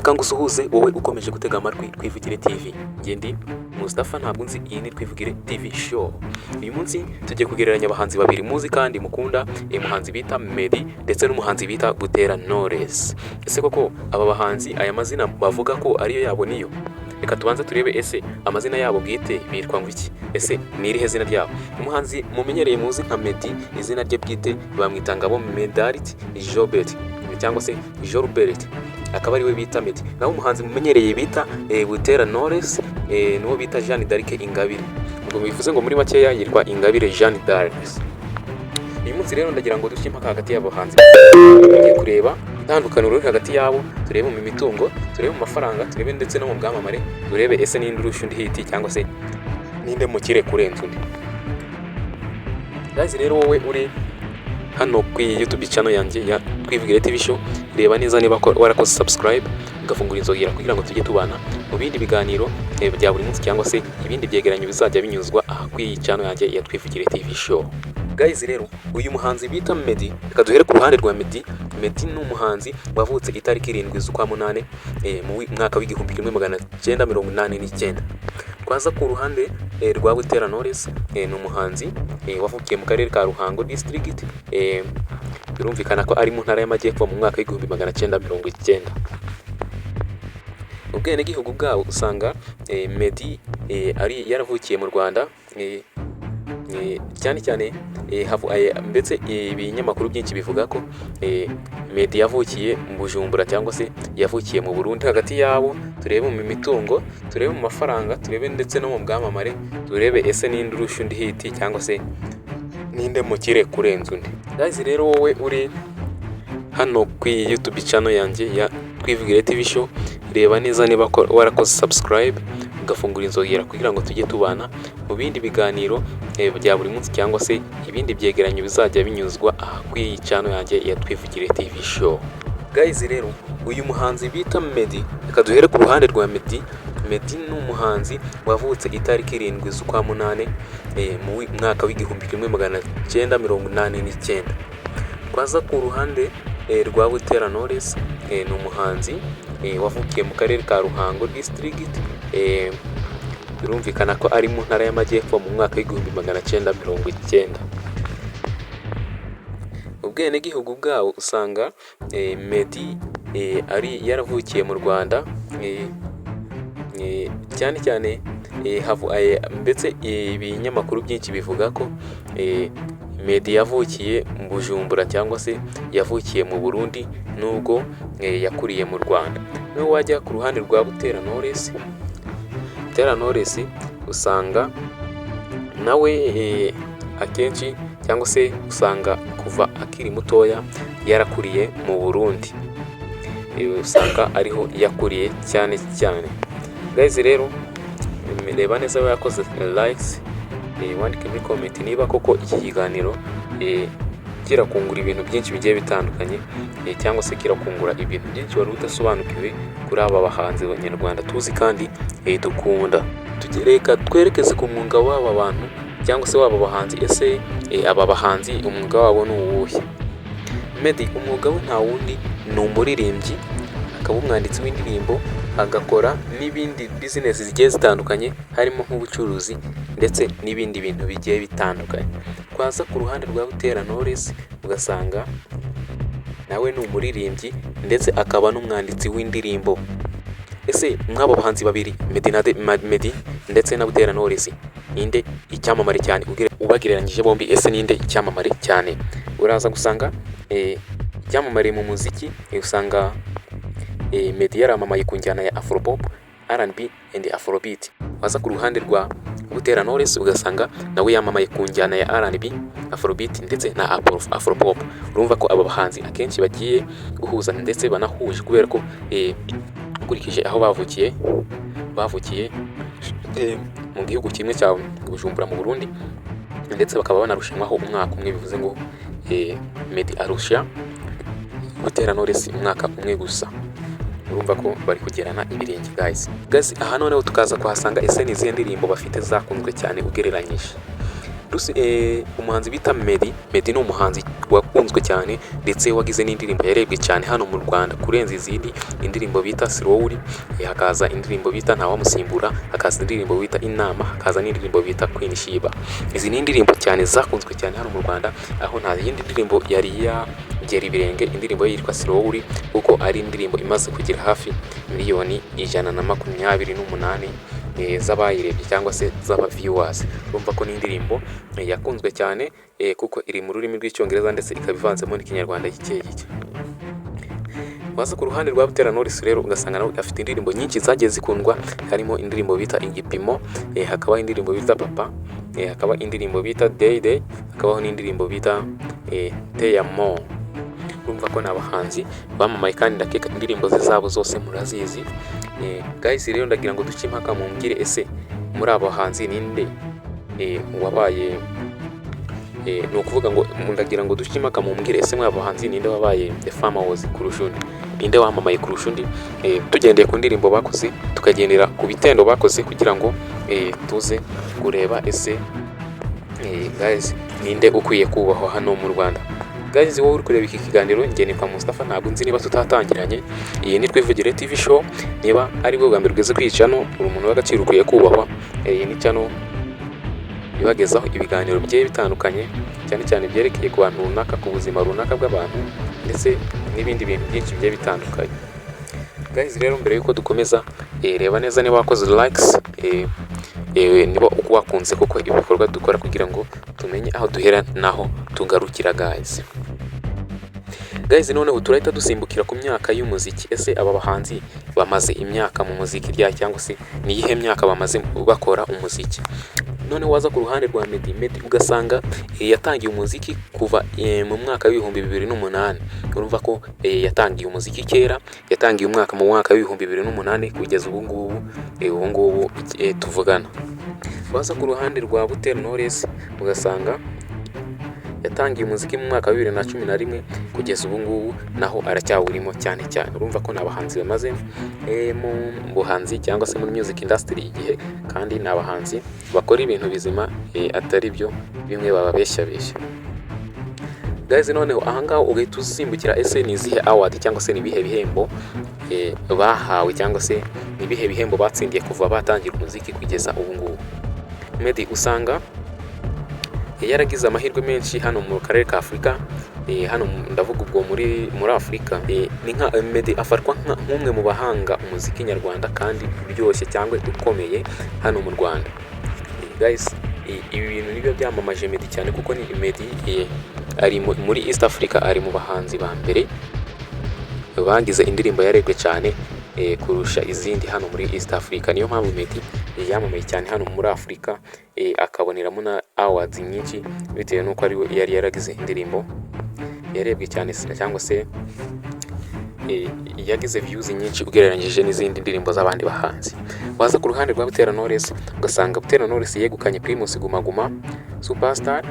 reka ngusuhuze wowe ukomeje gutega amatwi Twivugire TV. Ngendi Mustafa ntabwo nzi, iyi ni Twivugire TV show. Uyu munsi tugiye kugereranya abahanzi babiri muzi kandi mukunda, umuhanzi bita Meddy ndetse n'umuhanzi bita Butera Knowless. Ese koko aba bahanzi aya mazina bavuga ko ariyo yabo niyo? Reka tubanze turebe ese amazina yabo bwite bitwa ngo iki? Ese ni irihe zina ryabo? Umuhanzi mumenyereye muzi nka Meddy, izina rye bwite bamwita Ngabo Medality Jobert cyangwa se Jorbert, akaba ariwe bita Meddy. Naho umuhanzi mumenyereye bita Butera Knowless nuwo bita Jeanne d'Arc Ingabire. Ubwo bivuze ngo muri makeya yitwa Ingabire Jeanne d'Arc. Uyu munsi rero ndagira ngo dushyire impaka hagati y'abo bahanzi, tugiye kureba itandukaniro riri hagati yabo, turebe mu mitungo, turebe mu mafaranga, turebe ndetse no mu bwamamare, turebe ese ninde urusha undi hiti cyangwa se ninde mukire kurenza undi. Guys, rero wowe uri hano ku YouTube channel yanjye ya Twivugire TV show, reba neza niba warakoze subscribe ugafungura inzogera kugira ngo tujye tubana mu bindi biganiro bya buri munsi cyangwa se ibindi byegeranyo bizajya binyuzwa aha ku iyi channel yanjye ya Twivugire TV show. Guys, rero uyu muhanzi bita Meddy, reka duhere ku ruhande rwa Meddy. Meddy ni umuhanzi wavutse itariki 7 z'ukwa munane mu mwaka w'igihumbi 1989. Twaza ku ruhande rwa Butera Knowless, ni umuhanzi wavukiye mu karere ka Ruhango district, birumvikana ko ari mu ntara y'Amajyepfo mu mwaka w'igihumbi 1990. Ubwene gihugu bwabo usanga Meddy ari yaravukiye mu Rwanda, cyane cyane ndetse ibinyamakuru byinshi bivuga ko Meddy yavukiye mu Bujumbura cyangwa se yavukiye mu Burundi. Hagati yabo turebe mu mitungo, turebe mu mafaranga, turebe ndetse no mu bwamamare, turebe ese ninde urusha undi hiti cyangwa se ninde mukire kurenza undi. Guys, rero wowe uri hano ku YouTube channel yanjye ya Twivugire TV show, reba neza niba warakoze subscribe ugafungura inzogera kugira ngo tujye tubana mu bindi biganiro bya buri munsi cyangwa se ibindi byegeranyo bizajya binyuzwa aha ku iyi channel yanjye ya Twivugire TV show. Guys, rero uyu muhanzi bita Meddy, reka duhere ku ruhande rwa Meddy. Meddy ni umuhanzi wavutse itariki 7 z'ukwa munane mu mwaka w'igihumbi 1989. Twaza ku ruhande rwa Butera Knowless, ni umuhanzi wavukiye mu karere ka Ruhango district, birumvikana ko ari mu ntara y'Amajyepfo mu mwaka w'igihumbi 1990. Ubwene gihugu bwabo usanga Meddy ari yaravukiye mu Rwanda, cyane cyane ndetse ibinyamakuru byinshi bivuga ko Meddy yavukiye mu Bujumbura cyangwa se yavukiye mu Burundi nubwo yakuriye mu Rwanda. Naho wajya ku ruhande rwa Butera Knowless, Butera Knowless usanga nawe akenshi cyangwa se usanga kuva akiri mutoya yarakuriye mu Burundi, usanga ariho yakuriye cyane cyane. Guys, rero reba neza yakoze likes, wandike muri comment niba koko iki kiganiro kirakungura ibintu byinshi bigiye bitandukanye, cyangwa se kirakungura ibintu byinshi wari udasobanukiwe kuri aba bahanzi b'Abanyarwanda tuzi kandi dukunda. Reka twerekeze ku mwuga w'aba bantu cyangwa se w'aba bahanzi. Ese aba bahanzi umwuga wabo ni uwuhe? Meddy umwuga we nta wundi, ni umuririmbyi, akaba umwanditsi w'indirimbo, agakora n'ibindi business zigiye zitandukanye harimo nk'ubucuruzi ndetse n'ibindi bintu bigiye bitandukanye. Twaza ku ruhande rwa Butera Knowless ugasanga nawe ni umuririmbyi ndetse akaba n'umwanditsi w'indirimbo. Ese mw'abo bahanzi babiri Meddy ndetse na Butera Knowless, ninde icyamamare cyane ubagereranyije bombi? Ese ninde icyamamare cyane? Uraza gusanga icyamamare mu muziki usanga Meddy yaramamaye ku njyana ya Afropop, R&B and Afrobeat. Waza ku ruhande rwa Butera Knowless ugasanga nawe yamamaye ku njyana ya R&B, Afrobeat ndetse na Afropop. Urumva ko aba bahanzi akenshi bagiye guhuza ndetse banahuje kubera ko ukurikije aho bavukiye mu gihugu kimwe cya Bujumbura mu Burundi, ndetse bakaba banarushanwaho umwaka umwe, bivuze ngo Meddy arusha Butera Knowless umwaka umwe gusa. Urumva ko bari kugerana ibirenge. Guys, aha noneho tukaza kuhasanga ese ni izihe ndirimbo bafite zakunzwe cyane ugereranyije. umuhanzi bita Meddy ni umuhanzi wakunzwe cyane ndetse wagize n'indirimbo yarebwe cyane hano mu Rwanda kurenza izindi, indirimbo bita Slowly, hakaza indirimbo bita Ntawamusimbura, hakaza indirimbo bita Inama, hakaza n'indirimbo bita Queen Shiba. Izi ni indirimbo cyane zakunzwe cyane hano mu Rwanda, aho nta yindi ndirimbo yari yagera ibirenge indirimbo yitwa Slowly, kuko ari indirimbo imaze kugira hafi miliyoni 128 z'abayirebye cyangwa se z'aba viewers. Urumva ko ni indirimbo yakunzwe cyane kuko iri mu rurimi rw'icyongereza ndetse ikaba ivanzemo n'ikinyarwanda gike gike. Waza ku ruhande rwa Butera Knowless rero ugasanga nawe afite indirimbo nyinshi zagiye zikundwa, harimo indirimbo bita Igipimo, hakaba indirimbo bita Papa, hakaba indirimbo bita Day, hakabaho n'indirimbo bita Teyamo. Urumva ko n'abahanzi bamamaye kandi ndakeka indirimbo zabo zose murazizi. Guys rero ndagira ngo duce impaka mumbwire ese muri abo bahanzi ninde wabaye ni ukuvuga ngo ndagira ngo duce impaka mumbwire ese muri abo bahanzi ninde wabaye the famous kurusha undi, ninde wamamaye kurusha undi, tugendeye ku ndirimbo bakoze tukagendera ku bitendo bakoze kugira ngo tuze kureba ese guys ninde ukwiye kubahwa hano mu Rwanda. Guys wowe uri kureba iki kiganiro njye nitwa Mustafa, ntabwo nzi niba tutatangiranye. Iyi ni Twivugire TV show, niba ari bwo bwa mbere ugeze kuri channel uri umuntu w'agaciro ukwiye kubahwa. Iyi ni channel ibagezaho ibiganiro bigiye bitandukanye cyane cyane byerekeye ku bantu runaka, ku buzima runaka bw'abantu ndetse n'ibindi bintu byinshi bigiye bitandukanye. Guys rero mbere yuko dukomeza reba neza niba wakoze likes, niba wakunze kuko ibikorwa dukora kugira ngo tumenye aho duhera naho tugarukira. Guys noneho turahita dusimbukira ku myaka y'umuziki. Ese aba bahanzi bamaze imyaka mu muziki rya cyangwa se ni iyihe myaka bamaze bakora umuziki? None waza ku ruhande rwa Meddy ugasanga yatangiye umuziki kuva mu mwaka w'ibihumbi 2008. Urumva ko yatangiye umuziki kera, yatangiye mu mwaka w'ibihumbi 2008 kugeza ubu ngubu tuvugana. Waza ku ruhande rwa Butera Knowless ugasanga yatangiye umuziki mu mwaka wa 2011 kugeza ubu ngubu naho aracyawurimo cyane. Urumva ko n'abahanzi bamaze mu buhanzi cyangwa se muri music industry igihe, kandi n'abahanzi bakora ibintu bizima atari byo bimwe bababeshya. Guys noneho ahangaho ugahita usimbukira ese ni izihe award cyangwa se nibihe bihembo bahawe cyangwa se nibihe bihembo batsindiye kuva batangira umuziki kugeza ubu ngubu. Meddy usanga yaragize amahirwe menshi hano mu karere ka Afurika, hano ndavuga ubwo muri Afurika. Ni nka Meddy afatwa nk'umwe mu bahanga umuziki nyarwanda kandi biryoshye cyangwa ukomeye hano mu Rwanda. Guys ibi bintu nibyo byamamaje Meddy cyane kuko ni Meddy ari muri East Africa, ari mu bahanzi ba mbere bagize indirimbo yarebwe cyane kurusha izindi hano muri East Africa. Niyo mpamvu Meddy yamamaye cyane hano muri Afurika, akaboneramo na awards nyinshi bitewe nuko ari yari yaragize indirimbo yarebwe cyane cyangwa se yagize views nyinshi ugereranyije n'izindi ndirimbo z'abandi bahanzi. Waza ku ruhande rwa Butera Knowless ugasanga Butera Knowless yegukanye Primus Guma Guma Superstar,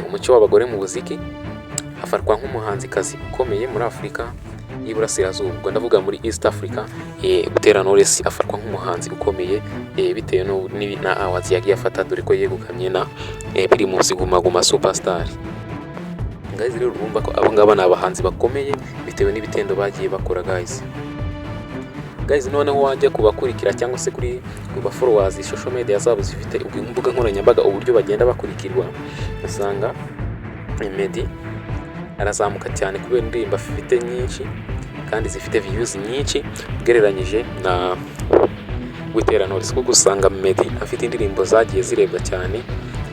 umucyo w'abagore mu muziki, afatwa nk'umuhanzi kazi ukomeye muri Afurika y'Iburasirazuba. Ubwo ndavuga muri East Africa, Butera Knowless afatwa nk'umuhanzi ukomeye bitewe na awards yagiye afata, dore ko yegukanye na Primus Guma Guma Superstar. Guys rero urumva ko abo ngaba n'abahanzi bakomeye bitewe n'ibitendo bagiye bakora. Guys noneho wajya kubakurikira cyangwa se kuri kuba followers social media zabo zifite imbuga nkoranyambaga uburyo bagenda bakurikirwa, usanga Meddy arazamuka cyane kubera indirimbo afite nyinshi kandi zifite views nyinshi ugereranyije na Butera Knowless, kuko usanga Meddy afite indirimbo zagiye zirebwa cyane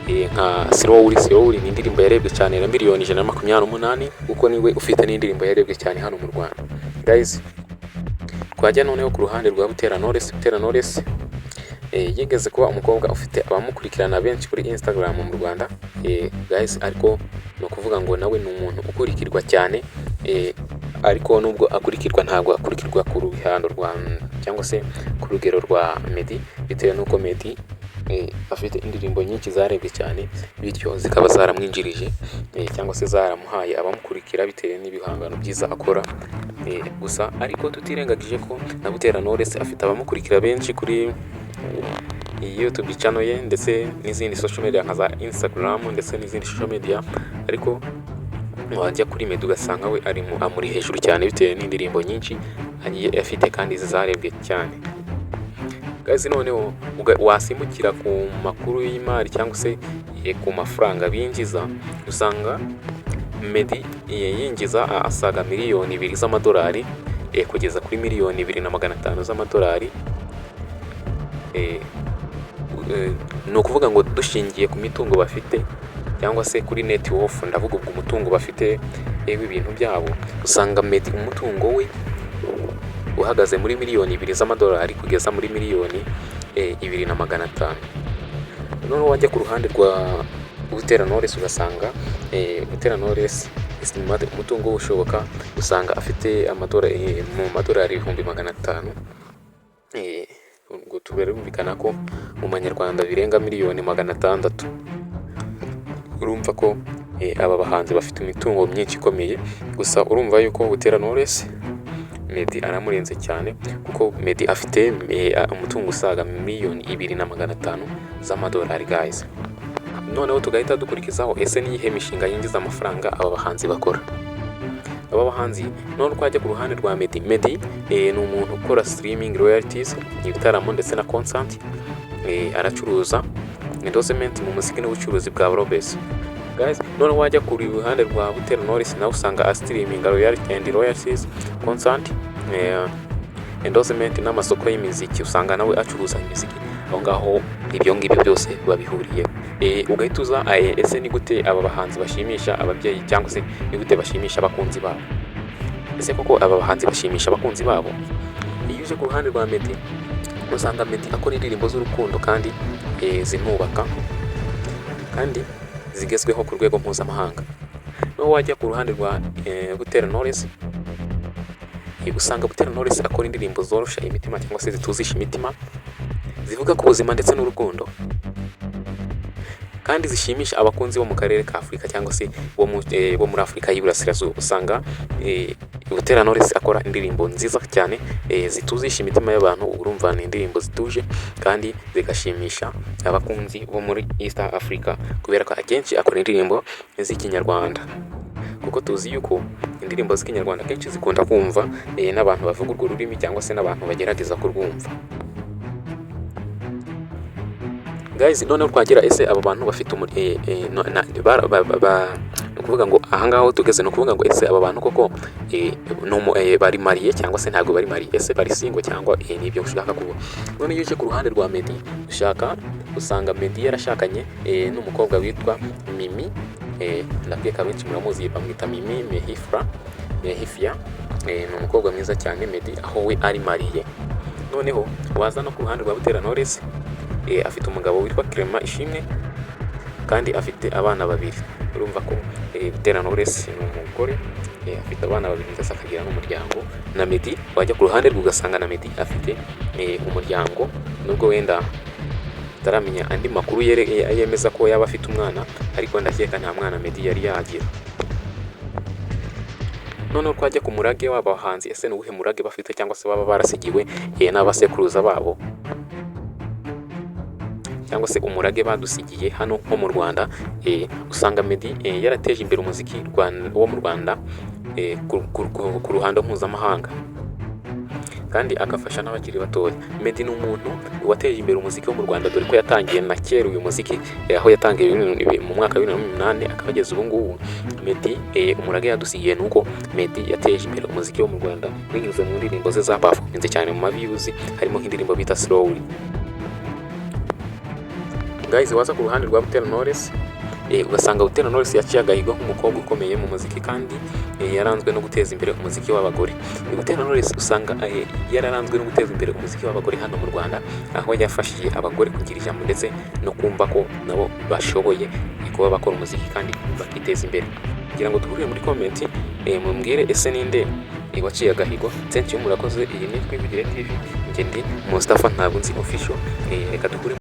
nka Slowly ni indirimbo yarebwe cyane na miliyoni 128, kuko niwe ufite n'indirimbo yarebwe cyane hano mu Rwanda. Guys twajya noneho ku ruhande rwa Butera Knowless yigeze kuba umukobwa ufite abamukurikirana benshi kuri Instagram mu Rwanda. Guys ariko no kuvuga ngo nawe ni umuntu ukurikirwa cyane, ariko nubwo akurikirwa ntabwo akurikirwa ku ruhando rwa cyangwa se ku rugero rwa Meddy, bitewe nuko Meddy afite indirimbo nyinshi zarebwe cyane bityo zikaba zaramwinjirije cyangwa se zaramuhaye abamukurikira bitewe n'ibihangano byiza akora. Gusa ariko tutirengagije ko na Butera Knowless afite abamukurikira benshi kuri YouTube channel ye ndetse n'izindi social media nka za Instagram ndetse n'izindi social media, ariko wajya kuri Meddy ugasanga we amuri hejuru cyane bitewe n'indirimbo nyinshi agiye afite kandi zizarebwe cyane. Guys, noneho wasimukira ku makuru y'imari cyangwa se ku mafaranga binjiza, usanga Meddy yinjiza asaga miliyoni 2 z'amadolari kugeza kuri miliyoni 2,500 z'amadolari. Ni ukuvuga ngo dushingiye ku mitungo bafite cyangwa se kuri net worth, ndavuga ubwo umutungo bafite ibintu byabo, usanga Meddy umutungo we uhagaze muri miliyoni 2 z'amadolari kugeza muri miliyoni 2,500. Noneho wajya ku ruhande rwa Butera Knowless ugasanga Butera Knowless umutungo ushoboka usanga afite mu madolari 500,000. Ubwo tuberumvikana ko mu manyarwanda birenga miliyoni 600. Urumva ko aba bahanzi bafite imitungo myinshi ikomeye, gusa urumva yuko Butera Knowless Meddy aramurenze cyane, kuko Meddy afite umutungo usaga miliyoni 2,500 z'amadolari guys. Noneho tugahita dukurikizaho ese ni iyihe mishinga yinjiza amafaranga aba bahanzi bakora. Aba bahanzi none twajya ku ruhande rwa Meddy ni umuntu ukora streaming royalties, ibitaramo ndetse na concert. Aracuruza endorsement mu muziki n'ubucuruzi bwa Robes guys. None wajya ku ruhande rwa Butera Knowless nawe usanga streaming royalties, concert, endorsement n'amasoko y'imiziki, usanga nawe acuruza imiziki. Aho ngaho ibyo ngibyo byose babihuriye. Ugahita uza ese ni gute aba bahanzi bashimisha ababyeyi cyangwa se ni gute bashimisha abakunzi babo. Ese koko aba bahanzi bashimisha abakunzi babo? Iyo uje ku ruhande rwa Meddy usanga Meddy akora indirimbo z'urukundo kandi zinubaka kandi zigezweho ku rwego mpuzamahanga. No wajya ku ruhande rwa Butera Knowless usanga Butera Knowless akora indirimbo zorosha imitima cyangwa se zituzisha imitima, zivuga ku buzima ndetse n'urukundo kandi zishimisha abakunzi bo mu karere ka Afurika cyangwa se bo muri Afurika y'Iburasirazuba. Usanga Butera Knowless akora indirimbo nziza cyane zituzisha imitima y'abantu. Urumva ni indirimbo zituje kandi zigashimisha abakunzi bo muri East Africa, kubera ko akenshi akora indirimbo z'ikinyarwanda, kuko tuzi yuko indirimbo z'ikinyarwanda akenshi zikunda kumva n'abantu bavuga urwo rurimi cyangwa se n'abantu bagerageza kurwumva. Guys, none twagira ese aba bantu bafite ukuvuga ngo ahangaho tugeze no kuvuga ngo ese aba bantu koko bari mariye cyangwa se ntabwo bari mariye, ese bari single cyangwa nibyo ushaka kuvuga. None yuje ku ruhande rwa Meddy usanga Meddy yarashakanye n'umukobwa witwa Mimi, ndakeka benshi muramuzi bamwita Mimi Mehifia. Ni umukobwa mwiza cyane Meddy, aho we ari mariye. Noneho waza no ku ruhande rwa Butera Knowless afite umugabo witwa Clement Ishimwe kandi afite abana 2. Urumva ko Butera Knowless ni umugore, afite abana 2 ndetse akagira n'umuryango. Na Meddy wajya ku ruhande rw'ugasanga na Meddy afite umuryango, nubwo wenda taramenya andi makuru yemeza ko yaba afite umwana, ariko ndakeka nta mwana Meddy yari yagira. None twajya ku murage w'abahanzi, ese ni ubuhe murage bafite cyangwa se baba barasigiwe n'abasekuruza babo, cyangwa se umurage badusigiye hano nko mu Rwanda. Usanga Meddy yarateje imbere umuziki wo mu Rwanda ku ruhando mpuzamahanga kandi agafasha n'abakiri batoya. Meddy ni umuntu wateje imbere umuziki wo mu Rwanda, dore ko yatangiye na kera uyu muziki, aho yatangiye mu mwaka wa 2008 akabageza ubu ngubu. Meddy umurage yadusigiye nuko Meddy yateje imbere umuziki wo mu Rwanda binyuze mu ndirimbo ze zaperformance cyane mu views, harimo nk'indirimbo bita Slowly. Guys, waza ku ruhande rwa Butera Knowless ugasanga Butera Knowless yaciye agahigo nk'umukobwa ukomeye mu muziki kandi yaranzwe no guteza imbere umuziki w'abagore. Butera Knowless usanga yararanzwe no guteza imbere umuziki w'abagore hano mu Rwanda, aho yafashije abagore kugira ijambo ndetse no kumva ko nabo bashoboye kuba bakora umuziki kandi bakiteza imbere. Kugira ngo duhurire muri comment mumbwire ese ninde waciye agahigo. Thank you, murakoze. Iyi ni Twibigire TV, njye ndi Mustafa Ntabunzi official. Reka duhure.